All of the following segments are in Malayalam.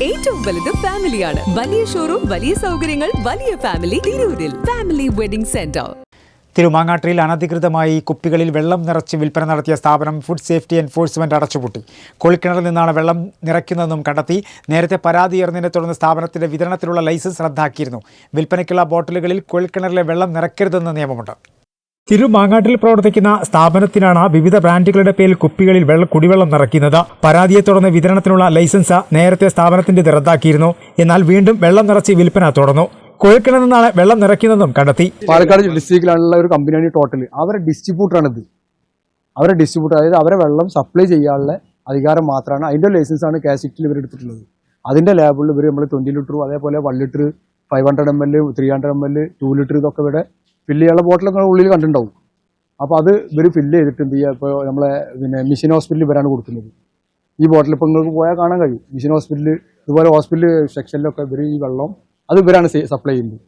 ഏറ്റവും വലുത് ഫാമിലിയാണ്. വലിയ ഷോറൂം, വലിയ സൗകര്യങ്ങൾ, വലിയ ഫാമിലി. തിരൂരിൽ ഫാമിലി വെഡിംഗ് സെന്റർ. തിരുമാങ്ങാട്ടിൽ അനധികൃതമായി കുപ്പികളിൽ വെള്ളം നിറച്ച് വിൽപ്പന നടത്തിയ സ്ഥാപനം ഫുഡ് സേഫ്റ്റി എൻഫോഴ്സ്മെന്റ് അടച്ചുപൂട്ടി. കുഴൽക്കിണറിൽ നിന്നാണ് വെള്ളം നിറയ്ക്കുന്നതെന്നും കണ്ടെത്തി. നേരത്തെ പരാതി ഉയർന്നതിനെ തുടർന്ന് സ്ഥാപനത്തിന്റെ വിതരണത്തിലുള്ള ലൈസൻസ് റദ്ദാക്കിയിരുന്നു. വിൽപ്പനയ്ക്കുള്ള ബോട്ടിലുകളിൽ കുഴൽക്കിണറിലെ വെള്ളം നിറയ്ക്കരുതെന്ന് നിയമമുണ്ട്. തിരുമാങ്ങാട്ടിൽ പ്രവർത്തിക്കുന്ന സ്ഥാപനത്തിനാണ് വിവിധ ബ്രാൻഡുകളുടെ പേരിൽ കുപ്പികളിൽ കുടിവെള്ളം നിറയ്ക്കുന്നത്. പരാതിയെ തുടർന്ന് വിതരണത്തിനുള്ള ലൈസൻസ് നേരത്തെ സ്ഥാപനത്തിന്റെ റദ്ദാക്കിയിരുന്നു. എന്നാൽ വീണ്ടും വെള്ളം നിറച്ച് വിൽപ്പന തുടർന്നു. കുഴൽക്കിണറിൽ നിന്നാണ് വെള്ളം നിറയ്ക്കുന്നതും കണ്ടെത്തി. പാലക്കാട് ഡിസ്ട്രിക്റ്റിലുള്ള ഒരു കമ്പനിയാണ് ടോട്ടൽ. അവരുടെ ഡിസ്ട്രിബ്യൂട്ടറാണിത്. അവരുടെ ഡിസ്ട്രിബ്യൂട്ടർ, അതായത് അവരെ വെള്ളം സപ്ലൈ ചെയ്യാനുള്ള അധികാരം മാത്രമാണ്. അതിന്റെ ലൈസൻസാണ് കാസിറ്റിൽ ഇവർ എടുത്തിട്ടുള്ളത്. അതിന്റെ ലാബിൽ ഇവർ നമ്മൾ 20 ലിറ്റർ, അതേപോലെ 1 ലിറ്റർ, 500 ml, 300 ml, 2 ലിറ്റർ ഇതൊക്കെ ഇവിടെ ഫില്ല് ചെയ്യാനുള്ള ബോട്ടിലൊക്കെ ഉള്ളിൽ കണ്ടിട്ടുണ്ടാവും. അപ്പോൾ അത് ഇവർ ഫില്ല് ചെയ്തിട്ട് എന്ത് ചെയ്യുക, ഇപ്പോൾ നമ്മളെ മിഷൻ ഹോസ്പിറ്റലിൽ ഇവരാണ് കൊടുക്കുന്നത്. ഈ ബോട്ടിൽ ഇപ്പോൾ നിങ്ങൾക്ക് പോയാൽ കാണാൻ കഴിയും. മിഷൻ ഹോസ്പിറ്റലിൽ ഇതുപോലെ ഹോസ്പിറ്റൽ സെക്ഷനിലൊക്കെ ഇവർ ഈ വെള്ളം അത് ഇവരാണ് സപ്ലൈ ചെയ്യുന്നത്.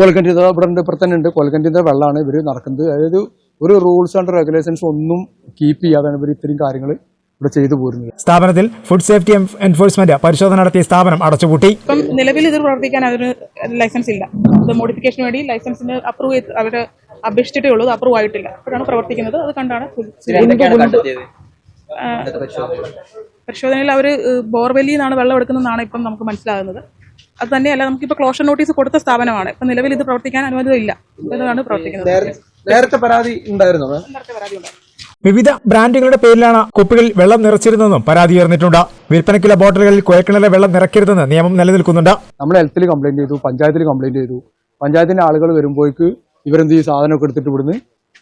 കോൽക്കണ്ടി ഇവിടെ ഇപ്പുറത്ത് തന്നെ ഉണ്ട്. കോൽക്കണ്ടിന്റെ വെള്ളമാണ് ഇവർ നടക്കുന്നത്. അതായത് ഒരു റൂൾസ് ആൻഡ് റെഗുലേഷൻസ് ഒന്നും കീപ്പ് ചെയ്യാതാണ് ഇവർ ഇത്രയും കാര്യങ്ങൾ ഇവിടെ ചെയ്തു പോരുന്നത്. സ്ഥാപനത്തിൽ ഫുഡ് സേഫ്റ്റി എൻഫോഴ്സ്മെന്റ് പരിശോധന നടത്തിയ സ്ഥാപനം അടച്ചുപൂട്ടി. ഇപ്പം നിലവിൽ ഇത് പ്രവർത്തിക്കാൻ അതിന് ലൈസൻസ് ഇല്ല. ഇത് മോഡിഫിക്കേഷന് വേണ്ടി ലൈസൻസിന് അപ്രൂവ് ചെയ്ത് അവര് അപേക്ഷിച്ചിട്ടേ ഉള്ളൂ. അത് അപ്രൂവ് ആയിട്ടില്ല. അപ്പോഴാണ് പ്രവർത്തിക്കുന്നത്. അത് കണ്ടാണ് പരിശോധനയിൽ അവർ ബോർവെല്ലിൽ നിന്നാണ് വെള്ളം എടുക്കുന്നതെന്നാണ് ഇപ്പം നമുക്ക് മനസ്സിലാകുന്നത്. അത് തന്നെയല്ല, നമുക്കിപ്പോൾ ക്ലോഷർ നോട്ടീസ് കൊടുത്ത സ്ഥാപനമാണ്. ഇപ്പം നിലവിൽ ഇത് പ്രവർത്തിക്കാൻ അനുവാദമില്ല. ഇതാണ് പ്രവർത്തിക്കുന്നത്. നേരത്തെ പരാതി ഉണ്ടായിരുന്നു. വിവിധ ബ്രാൻഡുകളുടെ പേരിലാണ് കുപ്പികളിൽ വെള്ളം നിറച്ചിരുന്നതെന്നും പരാതി ഉയർന്നിട്ടുണ്ട്. വിൽപ്പനയ്ക്കുള്ള ബോട്ടിലുകളിൽ കുഴൽക്കിണറിലെ വെള്ളം നിറയ്ക്കരുതെന്ന് നിയമം നിലനിൽക്കുന്നുണ്ട്. നമ്മൾ ഹെൽത്തിൽ കംപ്ലൈന്റ് ചെയ്തു, പഞ്ചായത്തിൽ കംപ്ലൈന്റ് ചെയ്തു. പഞ്ചായത്തിന്റെ ആളുകൾ വരുമ്പോഴേക്ക് ഇവരെന്ത് ചെയ്യും, സാധനമൊക്കെ എടുത്തിട്ട് ഇവിടുന്ന്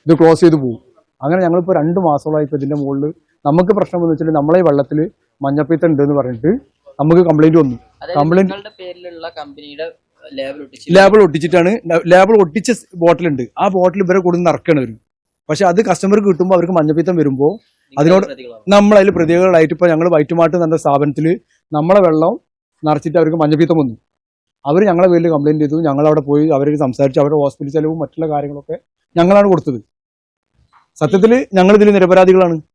ഇത് ക്ലോസ് ചെയ്ത് പോകും. അങ്ങനെ ഞങ്ങളിപ്പോൾ 2 മാസമായി ഇപ്പോൾ ഇതിന്റെ മുകളിൽ നമുക്ക് പ്രശ്നം എന്ന് വെച്ചാൽ നമ്മളെ ഈ വെള്ളത്തിൽ മഞ്ഞപ്പിത്തം ഉണ്ട് എന്ന് പറഞ്ഞിട്ട് നമുക്ക് കംപ്ലൈന്റ് വന്നു. കംപ്ലൈന്റ് ലേബിൾ ഒട്ടിച്ചിട്ടാണ്. ലേബിൾ ഒട്ടിച്ച ബോട്ടിലുണ്ട്. ആ ബോട്ടിൽ ഇവരെ കൊടുത്ത് നിറക്കണം വരും. പക്ഷെ അത് കസ്റ്റമർക്ക് കിട്ടുമ്പോൾ അവർക്ക് മഞ്ഞപ്പിത്തം വരുമ്പോൾ അതിനോട് നമ്മളതിൽ പ്രതികളായിട്ട് ഇപ്പോൾ ഞങ്ങൾ വൈറ്റുമാട്ട് എന്ന സ്ഥാപനത്തിൽ നമ്മളെ വെള്ളം നിറച്ചിട്ട് അവർക്ക് മഞ്ഞപ്പിത്തം വന്നു. അവർ ഞങ്ങളെ പേരിൽ കംപ്ലൈന്റ് ചെയ്തു. ഞങ്ങൾ അവിടെ പോയി അവരെ സംസാരിച്ച് അവരുടെ ഹോസ്പിറ്റൽ ചെലവും മറ്റുള്ള കാര്യങ്ങളൊക്കെ ഞങ്ങളാണ് കൊടുത്തത്. സത്യത്തിൽ ഞങ്ങൾ ഇതിൽ നിരപരാധികളാണ്.